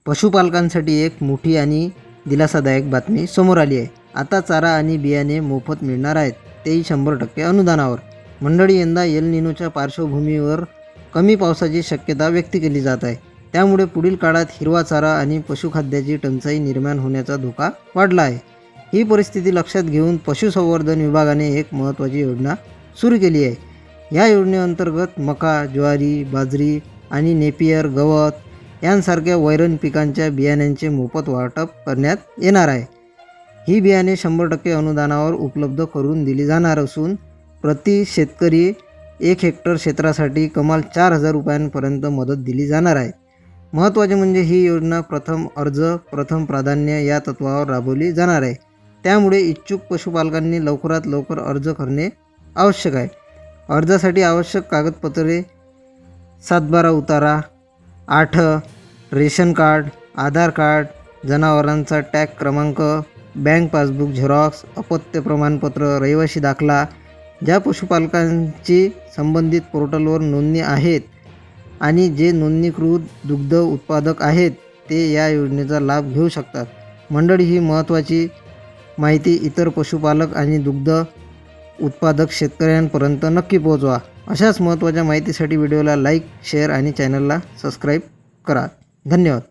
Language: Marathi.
पशुपालकांसाठी एक मोठी आणि दिलासादायक बातमी समोर आली आहे। आता चारा आणि बियाणे मोफत मिळणार आहेत, तेही 100% अनुदानावर। मंडळी, यंदा एल निनोच्या पार्श्वभूमीवर कमी पावसाची शक्यता व्यक्त केली जात आहे। त्यामुळे पुढील काळात हिरवा चारा आणि पशुखाद्याची टंचाई निर्माण होण्याचा धोका वाढला आहे। ही परिस्थिती लक्षात घेऊन पशुसंवर्धन विभागाने एक महत्त्वाची योजना सुरू केली आहे। या योजनेअंतर्गत मका, ज्वारी, बाजरी आणि नेपियर गवत यांसारख्या वैरण पिकांच्या बियाण्यांचे मोफत वाटप करण्यात येणार आहे। ही बियाणे 100% अनुदानावर उपलब्ध करून दिली जाणार असून प्रति शेतकरी 1 हेक्टर क्षेत्रासाठी कमाल 4,000 रुपयांपर्यंत मदत दिली जाणार आहे। महत्त्वाचे म्हणजे ही योजना प्रथम अर्ज प्रथम प्राधान्य या तत्त्वावर राबवली जाणार आहे। त्यामुळे इच्छुक पशुपालकांनी लवकरात लवकर अर्ज करणे आवश्यक आहे। अर्जासाठी आवश्यक कागदपत्रे 7/12 उतारा, 8 रेशन कार्ड, आधार कार्ड, जनावरांचा टॅग क्रमांक, बँक पासबुक झेरॉक्स, अपत्य प्रमाणपत्र, रहिवासी दाखला। ज्या पशुपालकांची संबंधित पोर्टलवर नोंदणी आहेत आणि जे नोंदणीकृत दुग्ध उत्पादक आहेत ते या योजनेचा लाभ घेऊ शकतात। मंडळी, ही महत्त्वाची माहिती इतर पशुपालक आणि दुग्ध उत्पादक शेतकऱ्यांपर्यंत नक्की पोहोचवा। अशाच महत्त्वाच्या माहितीसाठी व्हिडिओला लाईक, शेअर आणि चॅनलला सबस्क्राईब करा। धन्यवाद।